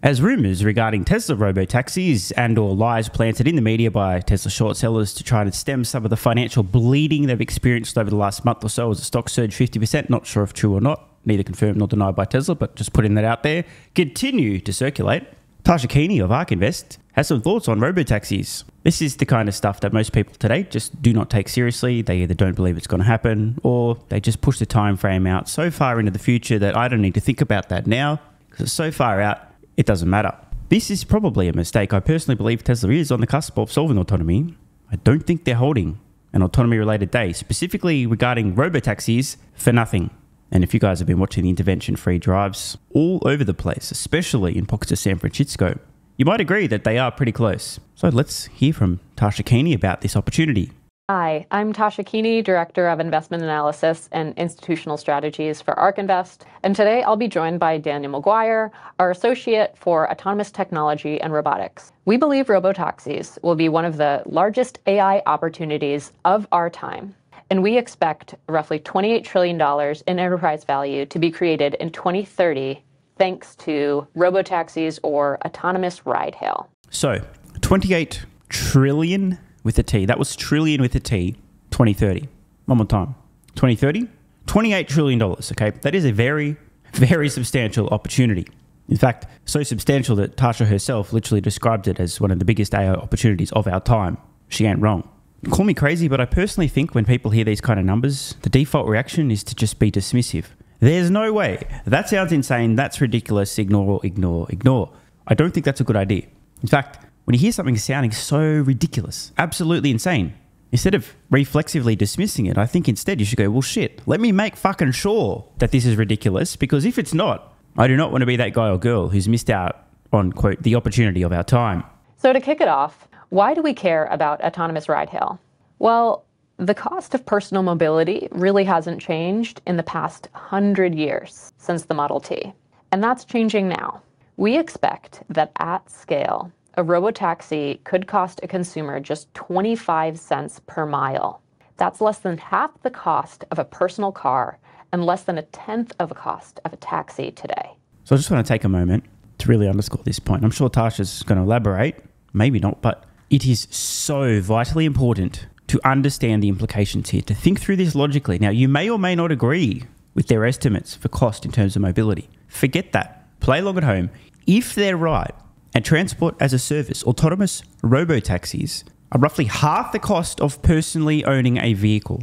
As rumours regarding Tesla robotaxis and or lies planted in the media by Tesla short sellers to try to stem some of the financial bleeding they've experienced over the last month or so as the stock surged 50%, not sure if true or not, neither confirmed nor denied by Tesla, but just putting that out there, continue to circulate. Tasha Keeney of ARK Invest has some thoughts on robotaxis. This is the kind of stuff that most people today just do not take seriously. They either don't believe it's going to happen or they just push the time frame out so far into the future that I don't need to think about that now because it's so far out. It doesn't matter. This is probably a mistake. I personally believe Tesla is on the cusp of solving autonomy. I don't think they're holding an autonomy-related day, specifically regarding robotaxis, for nothing. And if you guys have been watching the intervention-free drives all over the place, especially in pockets of San Francisco, you might agree that they are pretty close. So let's hear from Tasha Keeney about this opportunity. Hi, I'm Tasha Keeney, Director of Investment Analysis and Institutional Strategies for ARK Invest, and today I'll be joined by Daniel McGuire, our Associate for Autonomous Technology and Robotics. We believe robotaxis will be one of the largest AI opportunities of our time, and we expect roughly $28 trillion in enterprise value to be created in 2030 thanks to robotaxis or autonomous ride-hail. So, 28 trillion with a T. That was trillion with a T, 2030. One more time. 2030, $28 trillion, okay? That is a very, very substantial opportunity. In fact, so substantial that Tasha herself literally described it as one of the biggest AI opportunities of our time. She ain't wrong. Call me crazy, but I personally think when people hear these kind of numbers, the default reaction is to just be dismissive. There's no way. That sounds insane. That's ridiculous. Ignore, ignore, ignore. I don't think that's a good idea. In fact, when you hear something sounding so ridiculous, absolutely insane, instead of reflexively dismissing it, I think instead you should go, well, shit, let me make fucking sure that this is ridiculous, because if it's not, I do not want to be that guy or girl who's missed out on, quote, the opportunity of our time. So to kick it off, why do we care about autonomous ride-hail? Well, the cost of personal mobility really hasn't changed in the past 100 years since the Model T, and that's changing now. We expect that at scale, a robotaxi could cost a consumer just 25 cents per mile. That's less than half the cost of a personal car and less than a tenth of the cost of a taxi today. So I just want to take a moment to really underscore this point. I'm sure Tasha's going to elaborate, maybe not, but it is so vitally important to understand the implications here, to think through this logically. Now, you may or may not agree with their estimates for cost in terms of mobility. Forget that. Play along at home. If they're right, and transport as a service, autonomous robotaxis are roughly half the cost of personally owning a vehicle.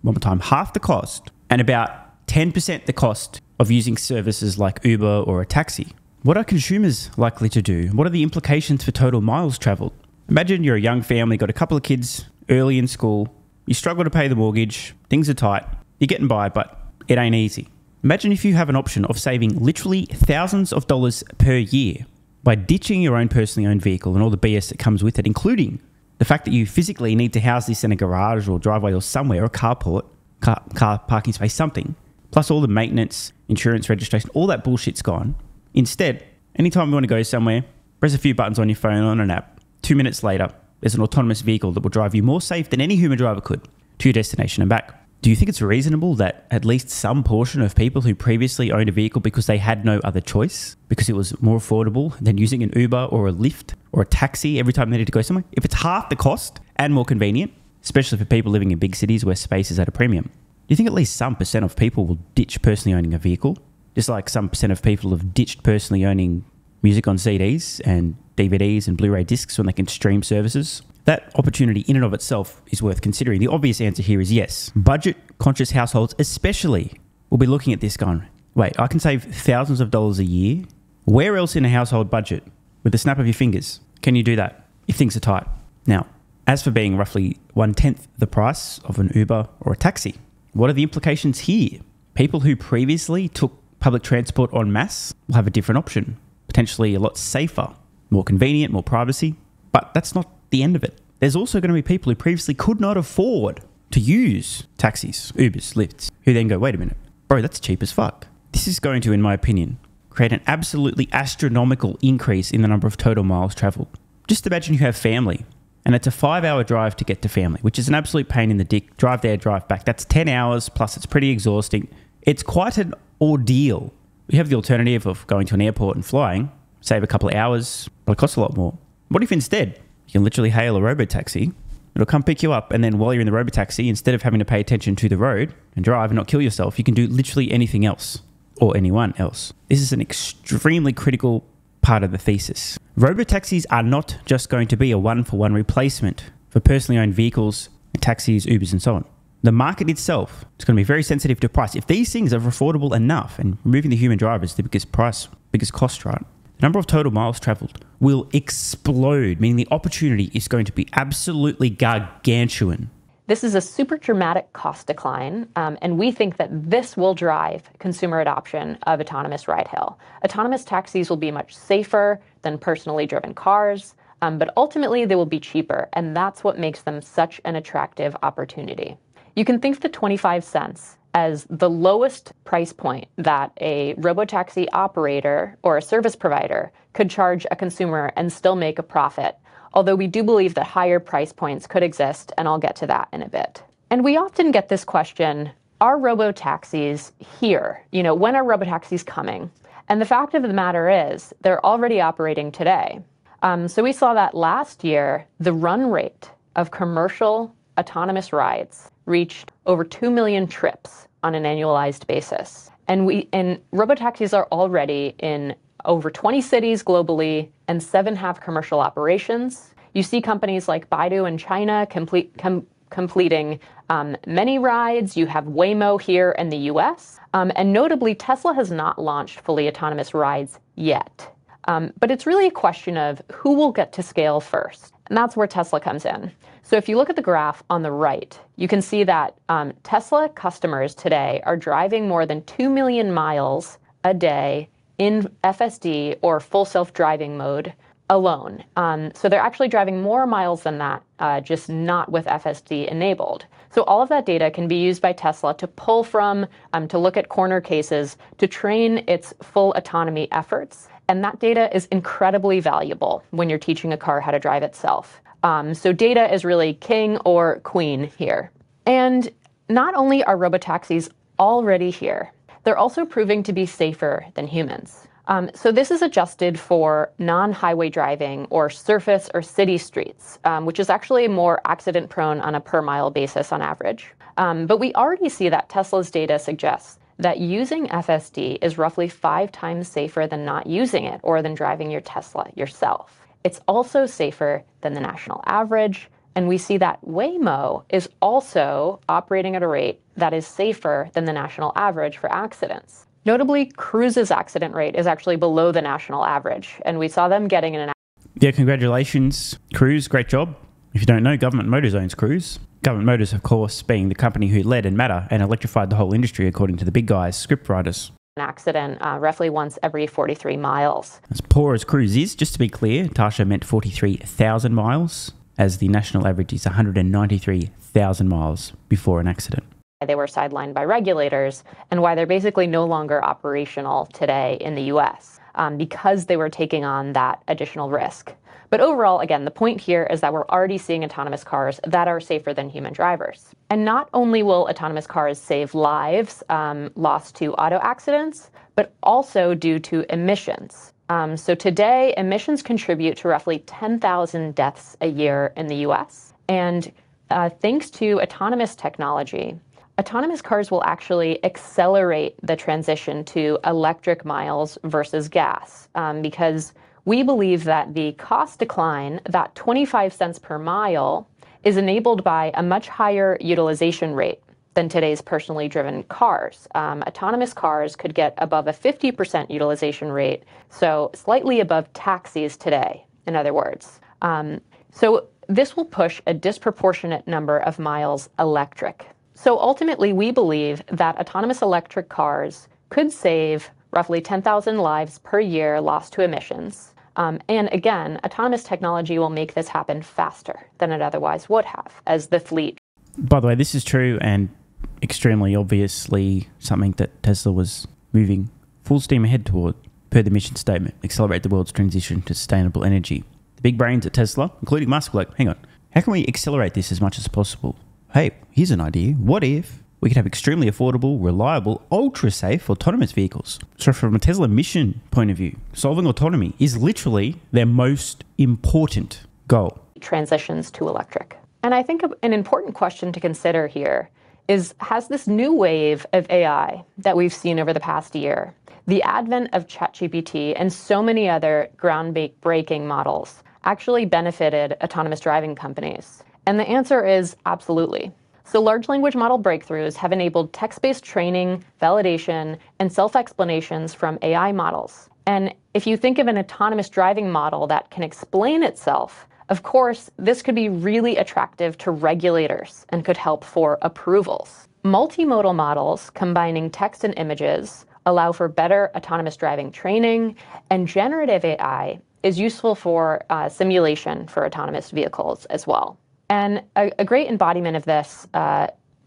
One more time, half the cost, and about 10% the cost of using services like Uber or a taxi. What are consumers likely to do? What are the implications for total miles traveled? Imagine you're a young family, got a couple of kids early in school, you struggle to pay the mortgage, things are tight, you're getting by, but it ain't easy. Imagine if you have an option of saving literally thousands of dollars per year by ditching your own personally owned vehicle and all the BS that comes with it, including the fact that you physically need to house this in a garage or driveway or somewhere, or carport, car parking space, something, plus all the maintenance, insurance, registration, all that bullshit's gone. Instead, anytime you want to go somewhere, press a few buttons on your phone on an app. 2 minutes later, there's an autonomous vehicle that will drive you more safe than any human driver could to your destination and back. Do you think it's reasonable that at least some portion of people who previously owned a vehicle because they had no other choice, because it was more affordable than using an Uber or a Lyft or a taxi every time they need to go somewhere, if it's half the cost and more convenient, especially for people living in big cities where space is at a premium, do you think at least some percent of people will ditch personally owning a vehicle? Just like some percent of people have ditched personally owning music on CDs and DVDs and Blu-ray discs when they can stream services? That opportunity in and of itself is worth considering. The obvious answer here is yes. Budget-conscious households especially will be looking at this going, wait, I can save thousands of dollars a year? Where else in a household budget, with the snap of your fingers, can you do that if things are tight? Now, as for being roughly 1/10 the price of an Uber or a taxi, what are the implications here? People who previously took public transport en masse will have a different option, potentially a lot safer, more convenient, more privacy, but that's not the end of it. There's also going to be people who previously could not afford to use taxis, Ubers, Lyfts, who then go, wait a minute, bro, that's cheap as fuck. This is going to, in my opinion, create an absolutely astronomical increase in the number of total miles traveled. Just imagine you have family and it's a 5-hour drive to get to family, which is an absolute pain in the dick. Drive there, drive back. That's 10 hours, plus it's pretty exhausting. It's quite an ordeal. You have the alternative of going to an airport and flying, save a couple of hours, but it costs a lot more. What if instead you can literally hail a robotaxi? It'll come pick you up, and then while you're in the robotaxi, instead of having to pay attention to the road and drive and not kill yourself, you can do literally anything else or anyone else. This is an extremely critical part of the thesis. Robotaxis are not just going to be a one-for-one replacement for personally owned vehicles, taxis, Ubers, and so on. The market itself is going to be very sensitive to price. If these things are affordable enough, and removing the human driver is the biggest cost, right? The number of total miles traveled will explode, meaning the opportunity is going to be absolutely gargantuan. This is a super dramatic cost decline, and we think that this will drive consumer adoption of autonomous ride-hail. Autonomous taxis will be much safer than personally driven cars, but ultimately they will be cheaper, and that's what makes them such an attractive opportunity. You can think of the 25 cents as the lowest price point that a robotaxi operator or a service provider could charge a consumer and still make a profit. Although we do believe that higher price points could exist, and I'll get to that in a bit. And we often get this question, are robotaxis here? When are robotaxis coming? And the fact of the matter is, they're already operating today. So we saw that last year, the run rate of commercial autonomous rides reached over 2 million trips on an annualized basis. And robotaxis are already in over 20 cities globally, and 7 have commercial operations. You see companies like Baidu in China completing many rides. You have Waymo here in the US. And notably, Tesla has not launched fully autonomous rides yet. But it's really a question of who will get to scale first. And that's where Tesla comes in. So if you look at the graph on the right, you can see that Tesla customers today are driving more than 2 million miles a day in FSD or full self-driving mode alone. So they're actually driving more miles than that, just not with FSD enabled. So all of that data can be used by Tesla to pull from, to look at corner cases, to train its full autonomy efforts. And that data is incredibly valuable when you're teaching a car how to drive itself. So data is really king or queen here. And not only are robotaxis already here, they're also proving to be safer than humans. So this is adjusted for non-highway driving or surface or city streets, which is actually more accident prone on a per mile basis on average. But we already see that Tesla's data suggests that using FSD is roughly 5 times safer than not using it or than driving your Tesla yourself. It's also safer than the national average. And we see that Waymo is also operating at a rate that is safer than the national average for accidents. Notably, Cruise's accident rate is actually below the national average, and we saw them getting in an accident. Yeah, congratulations, Cruise. Great job. If you don't know, Government Motors owns Cruise. Government Motors, of course, being the company who led in Matter and electrified the whole industry, according to the big guys, script writers. An accident roughly once every 43 miles. As poor as Cruise is, just to be clear, Tasha meant 43,000 miles, as the national average is 193,000 miles before an accident. They were sidelined by regulators, and why they're basically no longer operational today in the US, because they were taking on that additional risk. But overall, again, the point here is that we're already seeing autonomous cars that are safer than human drivers. And not only will autonomous cars save lives lost to auto accidents, but also due to emissions. So today, emissions contribute to roughly 10,000 deaths a year in the US. And thanks to autonomous technology, autonomous cars will actually accelerate the transition to electric miles versus gas, because we believe that the cost decline, that 25 cents per mile, is enabled by a much higher utilization rate than today's personally driven cars. Autonomous cars could get above a 50% utilization rate, so slightly above taxis today, in other words. So this will push a disproportionate number of miles electric. So ultimately, we believe that autonomous electric cars could save roughly 10,000 lives per year lost to emissions. And again, autonomous technology will make this happen faster than it otherwise would have as the fleet. By the way, this is true and extremely obviously something that Tesla was moving full steam ahead toward, per the mission statement, accelerate the world's transition to sustainable energy. The big brains at Tesla, including Musk, were like, hang on, how can we accelerate this as much as possible? Hey, here's an idea. What if we could have extremely affordable, reliable, ultra-safe autonomous vehicles. So from a Tesla mission point of view, solving autonomy is literally their most important goal. Transitions to electric. And I think an important question to consider here is, has this new wave of AI that we've seen over the past year, the advent of ChatGPT and so many other groundbreaking models, actually benefited autonomous driving companies? And the answer is absolutely. So large language model breakthroughs have enabled text-based training, validation, and self-explanations from AI models. And if you think of an autonomous driving model that can explain itself, of course, this could be really attractive to regulators and could help for approvals. Multimodal models combining text and images allow for better autonomous driving training, and generative AI is useful for simulation for autonomous vehicles as well. And a great embodiment of this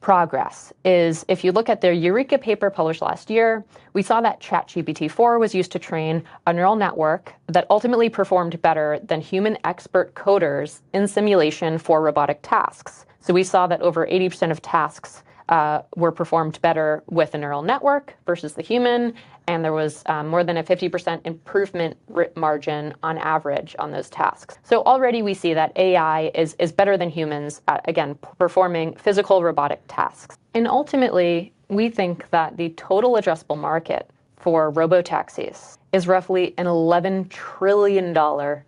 progress is, if you look at their Eureka paper published last year, we saw that ChatGPT-4 was used to train a neural network that ultimately performed better than human expert coders in simulation for robotic tasks. So we saw that over 80% of tasks were performed better with a neural network versus the human, and there was more than a 50% improvement margin on average on those tasks. So already we see that AI is better than humans at, again, performing physical robotic tasks. And ultimately, we think that the total addressable market for robotaxis is roughly an $11 trillion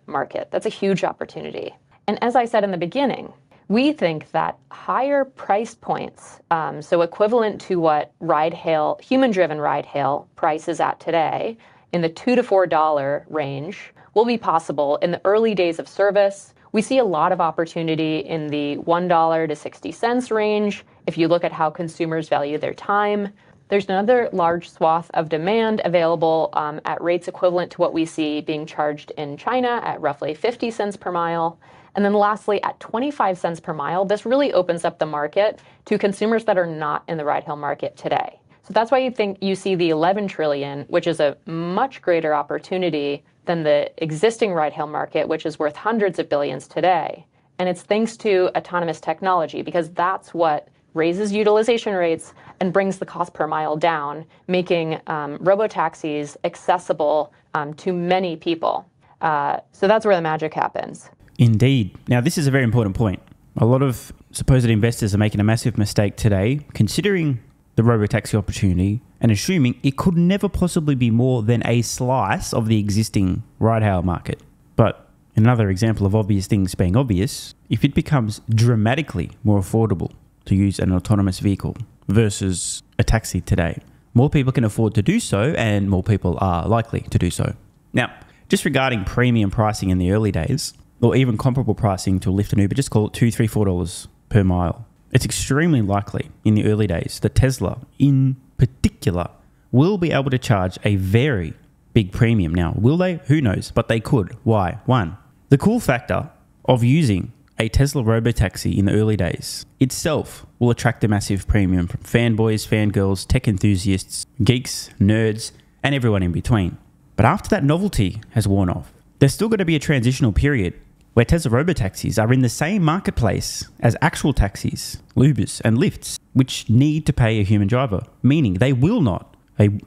market. That's a huge opportunity. And as I said in the beginning, we think that higher price points, so equivalent to what ride-hail, human-driven ride-hail price is at today, in the $2 to $4 range, will be possible in the early days of service. We see a lot of opportunity in the $1 to 60 cents range if you look at how consumers value their time. There's another large swath of demand available at rates equivalent to what we see being charged in China at roughly 50 cents per mile. And then lastly, at 25 cents per mile, this really opens up the market to consumers that are not in the ride-hail market today. So that's why you see the 11 trillion, which is a much greater opportunity than the existing ride-hail market, which is worth hundreds of billions today. And it's thanks to autonomous technology, because that's what raises utilization rates and brings the cost per mile down, making robotaxis accessible to many people. So that's where the magic happens. Indeed. Now, this is a very important point. A lot of supposed investors are making a massive mistake today, considering the robotaxi opportunity and assuming it could never possibly be more than a slice of the existing ride-hail market. But another example of obvious things being obvious, if it becomes dramatically more affordable to use an autonomous vehicle versus a taxi today, more people can afford to do so, and more people are likely to do so. Now, just regarding premium pricing in the early days, or even comparable pricing to a Lyft and Uber, just call it $2, $3, $4 per mile. It's extremely likely in the early days that Tesla, in particular, will be able to charge a very big premium. Now, will they? Who knows? But they could. Why? One, the cool factor of using a Tesla robotaxi in the early days itself will attract a massive premium from fanboys, fangirls, tech enthusiasts, geeks, nerds, and everyone in between. But after that novelty has worn off, there's still going to be a transitional period where Tesla robotaxis are in the same marketplace as actual taxis, Ubers, and Lyfts, which need to pay a human driver, meaning they will not, I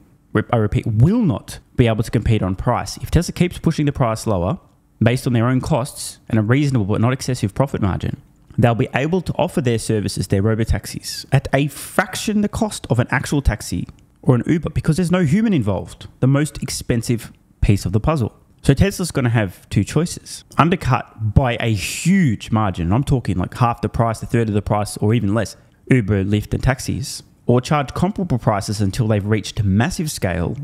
repeat, will not be able to compete on price. If Tesla keeps pushing the price lower, based on their own costs and a reasonable but not excessive profit margin, they'll be able to offer their services, their robotaxis, at a fraction the cost of an actual taxi or an Uber, because there's no human involved, the most expensive piece of the puzzle. So Tesla's going to have two choices: undercut by a huge margin, I'm talking like half the price, a third of the price, or even less, Uber, Lyft, and taxis, or charge comparable prices until they've reached massive scale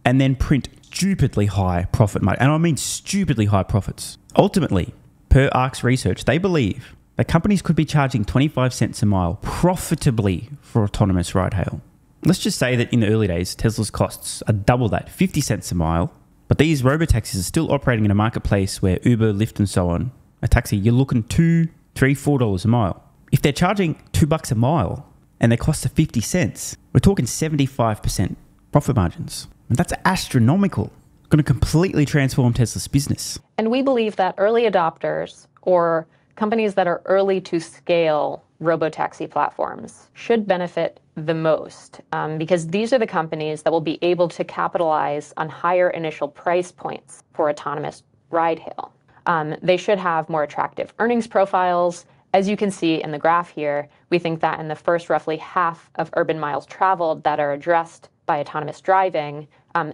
and then print stupidly high profit margin. And I mean stupidly high profits. Ultimately, per ARC's research, they believe that companies could be charging 25 cents a mile profitably for autonomous ride-hail. Let's just say that in the early days, Tesla's costs are double that, 50 cents a mile. But these robotaxis are still operating in a marketplace where Uber, Lyft, and so on, a taxi, you're looking $2, $3, $4 a mile. If they're charging $2 a mile and their costs are 50 cents, we're talking 75% profit margins. And that's astronomical. It's going to completely transform Tesla's business. And we believe that early adopters, or companies that are early to scale robotaxi platforms should benefit the most because these are the companies that will be able to capitalize on higher initial price points for autonomous ride hail. They should have more attractive earnings profiles. As you can see in the graph here, we think that in the first roughly half of urban miles traveled that are addressed by autonomous driving,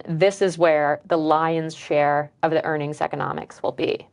this is where the lion's share of the earnings economics will be.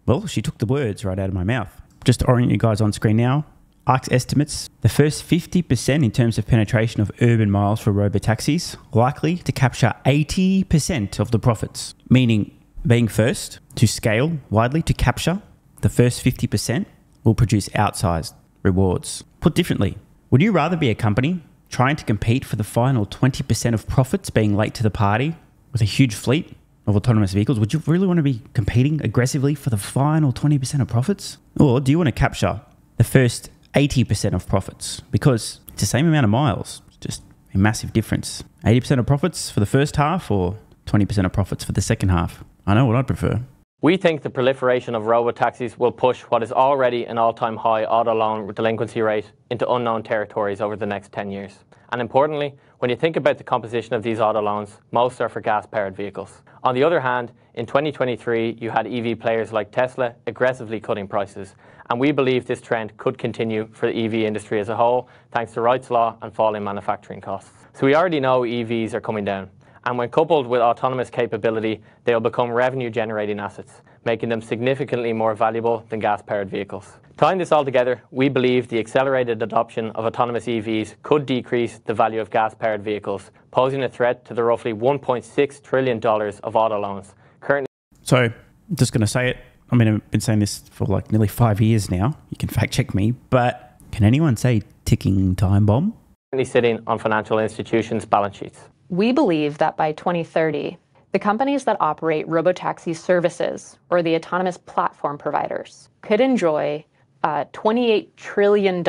Well, she took the words right out of my mouth. Just to orient you guys on screen now, ARC's estimates the first 50% in terms of penetration of urban miles for robotaxis likely to capture 80% of the profits, meaning being first to scale widely to capture the first 50% will produce outsized rewards. Put differently, would you rather be a company trying to compete for the final 20% of profits being late to the party with a huge fleet of autonomous vehicles? Would you really want to be competing aggressively for the final 20% of profits? Or do you want to capture the first 80% of profits? Because it's the same amount of miles, it's just a massive difference. 80% of profits for the first half or 20% of profits for the second half? I know what I'd prefer. We think the proliferation of robotaxis will push what is already an all-time high auto loan delinquency rate into unknown territories over the next 10 years. And importantly, when you think about the composition of these auto loans, most are for gas-powered vehicles. On the other hand, in 2023, you had EV players like Tesla aggressively cutting prices. And we believe this trend could continue for the EV industry as a whole, thanks to Wright's Law and falling manufacturing costs. So we already know EVs are coming down. And when coupled with autonomous capability, they'll become revenue-generating assets, making them significantly more valuable than gas-powered vehicles. Tying this all together, we believe the accelerated adoption of autonomous EVs could decrease the value of gas-powered vehicles, posing a threat to the roughly $1.6 trillion of auto loans. Currently, So, I'm just going to say it. I mean, I've been saying this for like nearly 5 years now. You can fact check me, but can anyone say ticking time bomb? sitting on financial institutions' balance sheets. We believe that by 2030, the companies that operate robotaxi services or the autonomous platform providers could enjoy a $28 trillion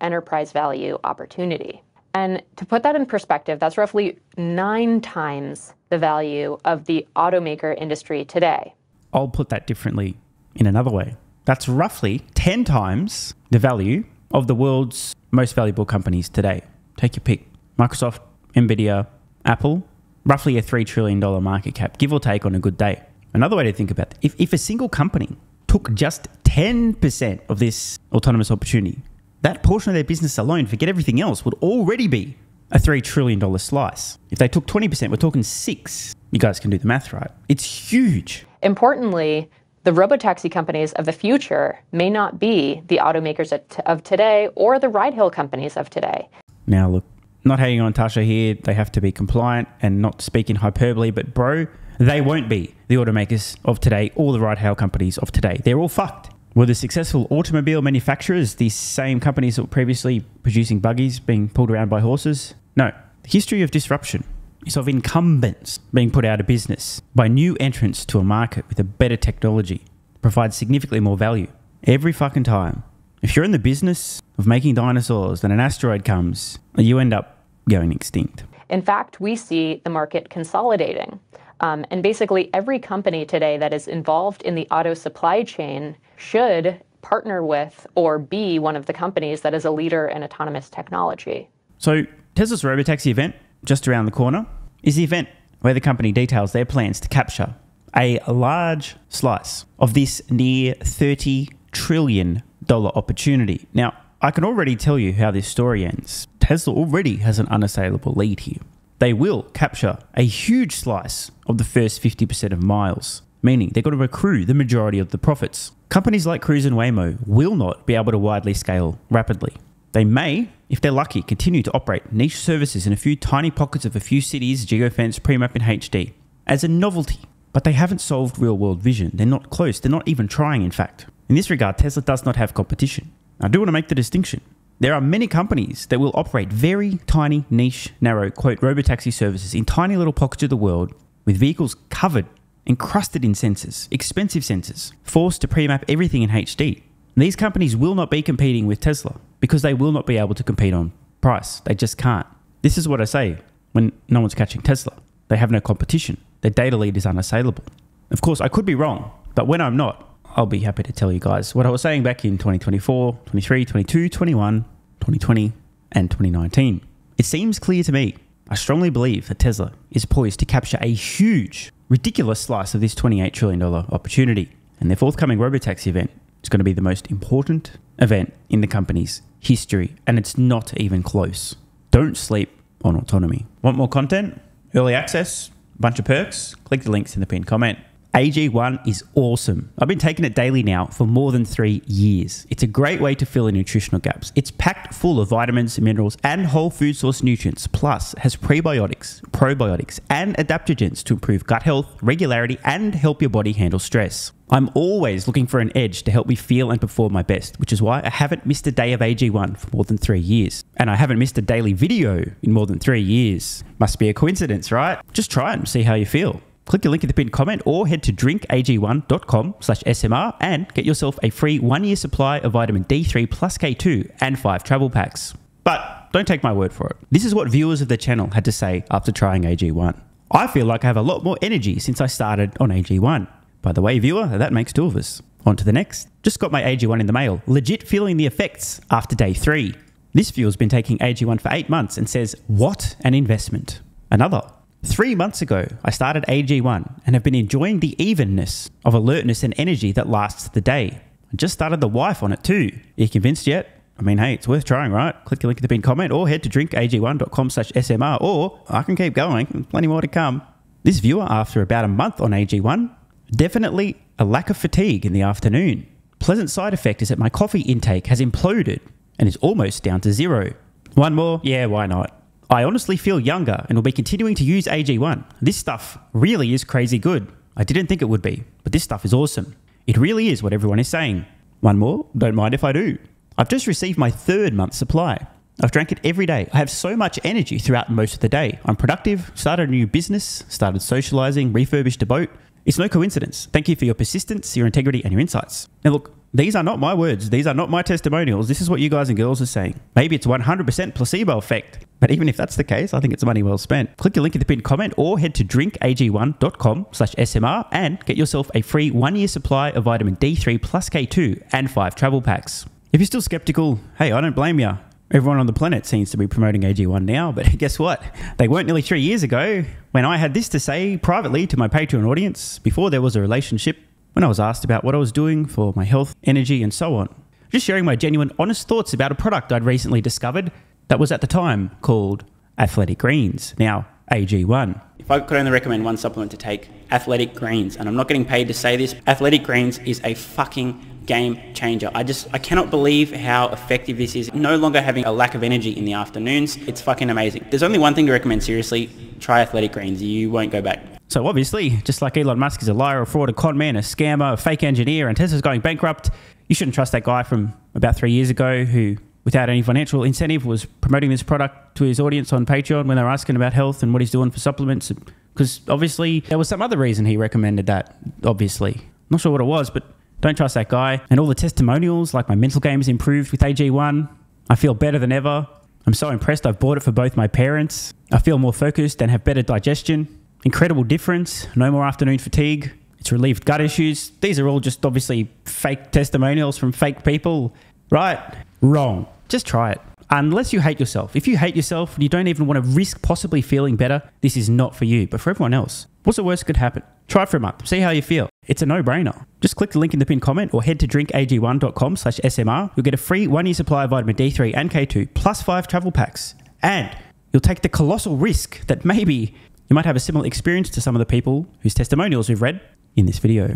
enterprise value opportunity. And to put that in perspective, that's roughly 9 times the value of the automaker industry today. I'll put that differently in another way. That's roughly 10 times the value of the world's most valuable companies today. Take your pick. Microsoft, Nvidia, Apple, roughly a $3 trillion market cap, give or take on a good day. Another way to think about it, if a single company took just 10% of this autonomous opportunity, that portion of their business alone, forget everything else, would already be a $3 trillion slice. If they took 20%, we're talking 6. You guys can do the math, right? It's huge. Importantly, the robotaxi companies of the future may not be the automakers of today or the ride-hail companies of today. Now, look, not hating on Tasha here. They have to be compliant and not speak in hyperbole, but bro, they won't be the automakers of today or the ride-hail companies of today. They're all fucked. Were the successful automobile manufacturers these same companies that were previously producing buggies being pulled around by horses? No. The history of disruption is of incumbents being put out of business by new entrants to a market with a better technology that provides significantly more value. Every fucking time. If you're in the business of making dinosaurs, then an asteroid comes, you end up going extinct. In fact, we see the market consolidating. And basically every company today that is involved in the auto supply chain should partner with or be one of the companies that is a leader in autonomous technology. So Tesla's Robotaxi event, just around the corner, is the event where the company details their plans to capture a large slice of this near $30 trillion opportunity. Now, I can already tell you how this story ends. Tesla already has an unassailable lead here. They will capture a huge slice of the first 50% of miles, meaning they've got to accrue the majority of the profits. Companies like Cruise and Waymo will not be able to widely scale rapidly. They may, if they're lucky, continue to operate niche services in a few tiny pockets of a few cities, geofence, pre-map in HD, as a novelty. But they haven't solved real-world vision. They're not close. They're not even trying, in fact. In this regard, Tesla does not have competition. I do want to make the distinction. There are many companies that will operate very tiny, niche, narrow, quote, robotaxi services in tiny little pockets of the world with vehicles covered, encrusted in sensors, expensive sensors, forced to pre-map everything in HD. And these companies will not be competing with Tesla because they will not be able to compete on price. They just can't. This is what I say when no one's catching Tesla. They have no competition. Their data lead is unassailable. Of course, I could be wrong, but when I'm not, I'll be happy to tell you guys what I was saying back in 2024, 23, 22, 21, 2020, and 2019. It seems clear to me. I strongly believe that Tesla is poised to capture a huge, ridiculous slice of this $28 trillion opportunity. And their forthcoming Robotaxi event is going to be the most important event in the company's history. And it's not even close. Don't sleep on autonomy. Want more content? Early access? Bunch of perks? Click the links in the pinned comment. AG1 is awesome. I've been taking it daily now for more than 3 years. It's a great way to fill in nutritional gaps. It's packed full of vitamins, minerals, and whole food source nutrients, plus has prebiotics, probiotics, and adaptogens to improve gut health, regularity, and help your body handle stress. I'm always looking for an edge to help me feel and perform my best, which is why I haven't missed a day of AG1 for more than 3 years. And I haven't missed a daily video in more than 3 years. Must be a coincidence, right? Just try it and see how you feel. Click the link in the pinned comment or head to drinkag1.com/SMR and get yourself a free 1-year supply of vitamin D3 plus K2 and 5 travel packs. But don't take my word for it. This is what viewers of the channel had to say after trying AG1. I feel like I have a lot more energy since I started on AG1. By the way, viewer, that makes 2 of us. On to the next. Just got my AG1 in the mail. Legit feeling the effects after day 3. This viewer's been taking AG1 for 8 months and says, what an investment. Another. 3 months ago, I started AG1 and have been enjoying the evenness of alertness and energy that lasts the day. I just started the wife on it too. Are you convinced yet? I mean, hey, it's worth trying, right? Click the link in the pinned comment or head to drinkag1.com/SMR or I can keep going, plenty more to come. This viewer, after about a month on AG1, definitely a lack of fatigue in the afternoon. Pleasant side effect is that my coffee intake has imploded and is almost down to 0. One more? Yeah, why not? I honestly feel younger and will be continuing to use AG1. This stuff really is crazy good. I didn't think it would be, but this stuff is awesome. It really is what everyone is saying. One more? Don't mind if I do. I've just received my 3rd month supply. I've drank it every day. I have so much energy throughout most of the day. I'm productive, started a new business, started socializing, refurbished a boat. It's no coincidence. Thank you for your persistence, your integrity, and your insights. Now look, these are not my words. These are not my testimonials. This is what you guys and girls are saying. Maybe it's 100% placebo effect. But even if that's the case, I think it's money well spent. Click the link in the pinned comment or head to drinkag1.com/SMR and get yourself a free 1-year supply of vitamin D3 plus K2 and 5 travel packs. If you're still skeptical, hey, I don't blame you. Everyone on the planet seems to be promoting AG1 now, but guess what? They weren't nearly 3 years ago when I had this to say privately to my Patreon audience before there was a relationship, when I was asked about what I was doing for my health, energy, and so on. Just sharing my genuine, honest thoughts about a product I'd recently discovered that was at the time called Athletic Greens, now AG1. If I could only recommend one supplement to take, Athletic Greens, and I'm not getting paid to say this, Athletic Greens is a fucking game changer. I cannot believe how effective this is. No longer having a lack of energy in the afternoons. It's fucking amazing. There's only one thing to recommend seriously. Try Athletic Greens. You won't go back. So obviously, just like Elon Musk is a liar, a fraud, a con man, a scammer, a fake engineer, and Tesla's going bankrupt, you shouldn't trust that guy from about 3 years ago who, without any financial incentive, was promoting this product to his audience on Patreon when they were asking about health and what he's doing for supplements. Because obviously, there was some other reason he recommended that, obviously. Not sure what it was, but don't trust that guy. And all the testimonials, like my mental game has improved with AG1. I feel better than ever. I'm so impressed I've bought it for both my parents. I feel more focused and have better digestion. Incredible difference. No more afternoon fatigue. It's relieved gut issues. These are all just obviously fake testimonials from fake people. Right? Wrong. Just try it. Unless you hate yourself. If you hate yourself and you don't even want to risk possibly feeling better, this is not for you. But for everyone else, what's the worst that could happen? Try it for a month. See how you feel. It's a no-brainer. Just click the link in the pinned comment or head to drinkag1.com/SMR. You'll get a free 1-year supply of vitamin D3 and K2 plus 5 travel packs. And you'll take the colossal risk that maybe you might have a similar experience to some of the people whose testimonials we've read in this video.